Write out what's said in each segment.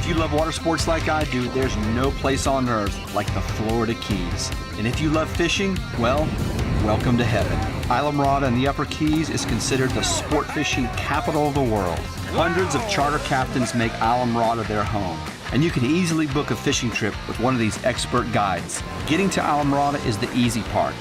you love water sports like I do, there's no place on earth like the Florida Keys. And if you love fishing, well, welcome to heaven. Islamorada in the Upper Keys is considered the sport fishing capital of the world. Hundreds of charter captains make Islamorada their home. And you can easily book a fishing trip with one of these expert guides. Getting to Islamorada is the easy part.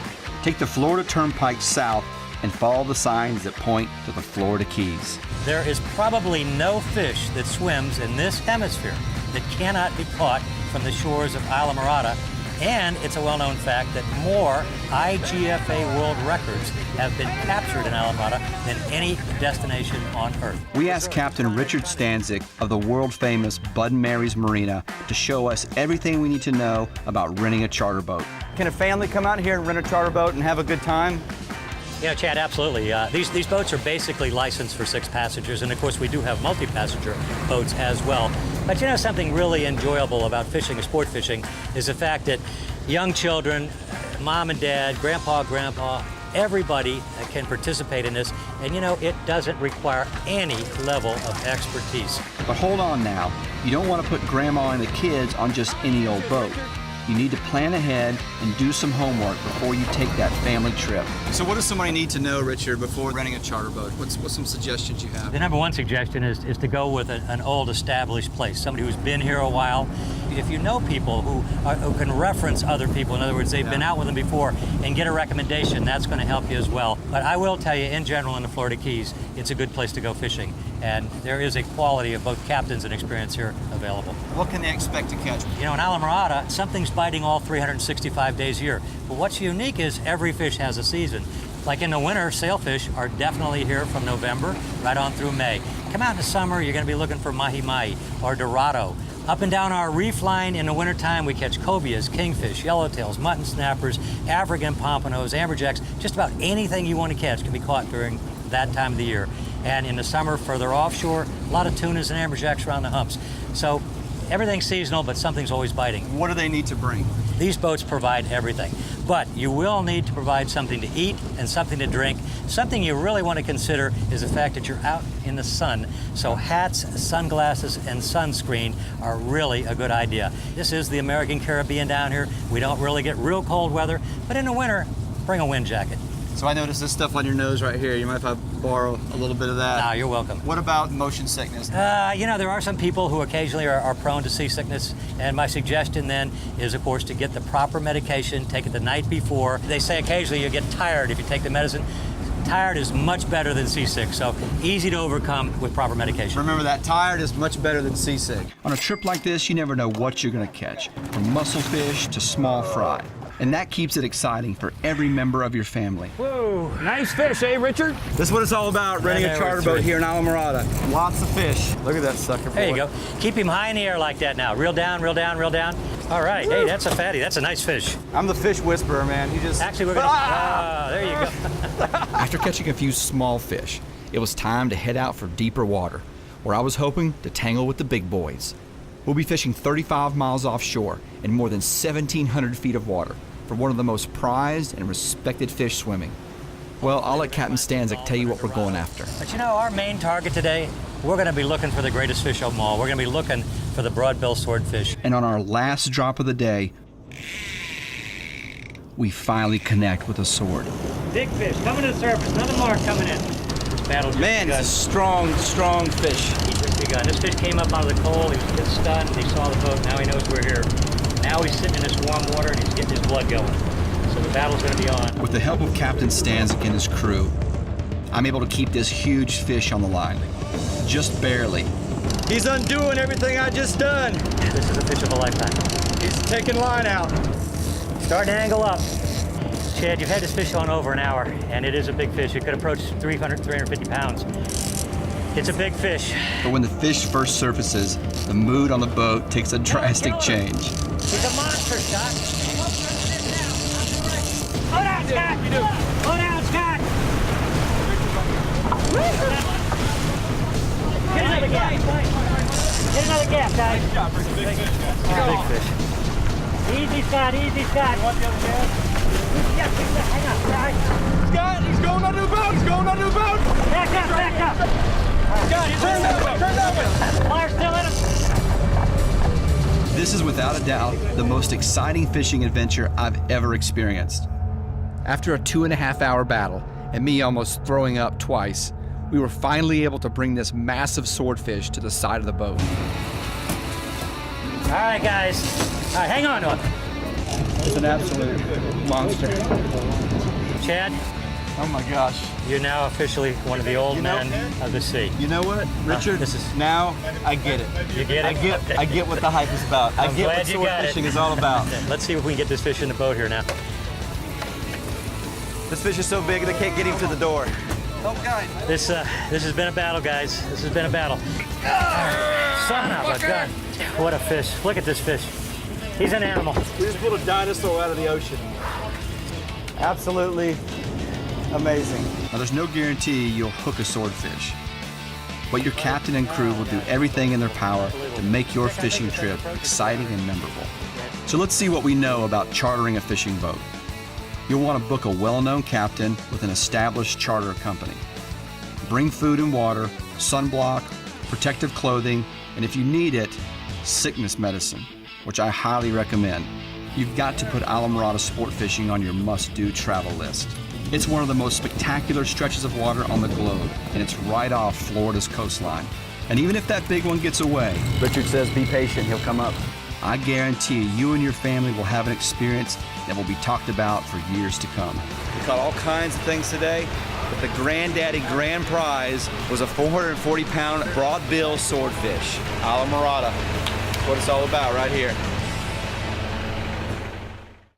Take the Florida Turnpike south and follow the signs that point to the Florida Keys. There is probably no fish that swims in this hemisphere that cannot be caught from the shores of Islamorada. And it's a well-known fact that more IGFA world records have been captured in Islamorada than any destination on Earth. We asked Captain Richard Stanzik of the world-famous Bud and Mary's Marina to show us everything we need to know about renting a charter boat. Can a family come out here and rent a charter boat and have a good time? Yeah, Chad, absolutely. These boats are basically licensed for 6 passengers, and of course we do have multi-passenger boats as well. But you know, something really enjoyable about fishing, sport fishing, is the fact that young children, mom and dad, grandpa, everybody can participate in this, and you know, it doesn't require any level of expertise. But hold on now, you don't want to put grandma and the kids on just any old boat. You need to plan ahead and do some homework before you take that family trip. So what does somebody need to know, Richard, before renting a charter boat? What's some suggestions you have? The number one suggestion is to go with an old established place, somebody who's been here a while. If you know people who can reference other people, in other words, they've been out with them before, and get a recommendation, that's going to help you as well. But I will tell you, in general, in the Florida Keys, it's a good place to go fishing. And there is a quality of both captains and experience here available. What can they expect to catch? You know, in Islamorada, something's biting all 365 days a year. But what's unique is every fish has a season. Like in the winter, sailfish are definitely here from November right on through May. Come out in the summer, you're going to be looking for mahi-mahi or dorado. Up and down our reef line in the wintertime, we catch cobias, kingfish, yellowtails, mutton snappers, African pompanos, amberjacks. Just about anything you want to catch can be caught during that time of the year. And in the summer, further offshore, a lot of tunas and amberjacks around the humps. So everything's seasonal, but something's always biting. What do they need to bring? These boats provide everything. But you will need to provide something to eat and something to drink. Something you really want to consider is the fact that you're out in the sun. So hats, sunglasses, and sunscreen are really a good idea. This is the American Caribbean down here. We don't really get real cold weather, but in the winter, bring a wind jacket. So I noticed this stuff on your nose right here. You mind if I borrow a little bit of that? No, you're welcome. What about motion sickness? You know, there are some people who occasionally are prone to seasickness, and my suggestion then is, of course, to get the proper medication, take it the night before. They say occasionally you get tired if you take the medicine. Tired is much better than seasick, so easy to overcome with proper medication. Remember that, tired is much better than seasick. On a trip like this, you never know what you're going to catch, from musclefish to small fry. And that keeps it exciting for every member of your family. Whoa, nice fish, eh, Richard? This is what it's all about, renting a charter boat here in Islamorada. Lots of fish. Look at that sucker. There you go. Keep him high in the air like that now. Reel down, reel down, reel down. All right. Hey, that's a fatty. That's a nice fish. I'm the fish whisperer, man. You just... Actually, we're going to... there you go. After catching a few small fish, it was time to head out for deeper water, where I was hoping to tangle with the big boys. We'll be fishing 35 miles offshore in more than 1,700 feet of water for one of the most prized and respected fish swimming. Well, I'll let Captain Stanzik tell you what we're going after. But you know, our main target today, we're going to be looking for the greatest fish of them all. We're going to be looking for the broadbill swordfish. And on our last drop of the day, we finally connect with a sword. Big fish coming to the surface. Another mark coming in. This battle's just Man, begun. it's a strong, strong fish. He's just begun. This fish came up out of the cold. He was a bit stunned. He saw the boat. Now he knows we're here. Now he's sitting in this warm water and he's getting his blood going. So the battle's going to be on. With the help of Captain Stanzik and his crew, I'm able to keep this huge fish on the line. Just barely. He's undoing everything I just done. This is a fish of a lifetime. He's taking line out. Starting to angle up. Chad, you've had this fish on over an hour, and it is a big fish. It could approach 300, 350 pounds. It's a big fish. But when the fish first surfaces, the mood on the boat takes a drastic change. He's a monster, Scott. Hold on, Scott. Hold on, Scott. Get another gap. Get another gap, guys. Big fish. Easy, Scott. Easy, Scott. Want the other gap? Hang on, guys. Scott, he's going on the boat. He's going on the boat. Back up, back up. Scott, turn that way. Turn that way. Water's still in him. This is without a doubt the most exciting fishing adventure I've ever experienced. After a 2.5-hour battle and me almost throwing up twice, we were finally able to bring this massive swordfish to the side of the boat. All right, guys. All right, hang on to him. It's an absolute monster. Chad, Oh my gosh. you're now officially one of the old men of the sea. You know what, Richard? this is- Now I get it. You get it? I get what the hype is about. I I'm get glad what you sword got it. fishing is all about. Let's see if we can get this fish in the boat here now. This fish is so big they can't get him to the door. Oh, guys. This has been a battle, guys. This has been a battle. Son of a gun. What a fish. Look at this fish. He's an animal. We just pulled a dinosaur out of the ocean. Absolutely amazing. Now, there's no guarantee you'll hook a swordfish, but your captain and crew will do everything in their power to make your fishing trip exciting and memorable. So let's see what we know about chartering a fishing boat. You'll want to book a well-known captain with an established charter company. Bring food and water, sunblock, protective clothing, and if you need it, sickness medicine, which I highly recommend. You've got to put Islamorada sport fishing on your must-do travel list. It's one of the most spectacular stretches of water on the globe, and it's right off Florida's coastline. And even if that big one gets away, Richard says be patient, he'll come up. I guarantee you and your family will have an experience that will be talked about for years to come. We caught all kinds of things today, but the granddaddy grand prize was a 440-pound broadbill swordfish. Islamorada. What it's all about right here.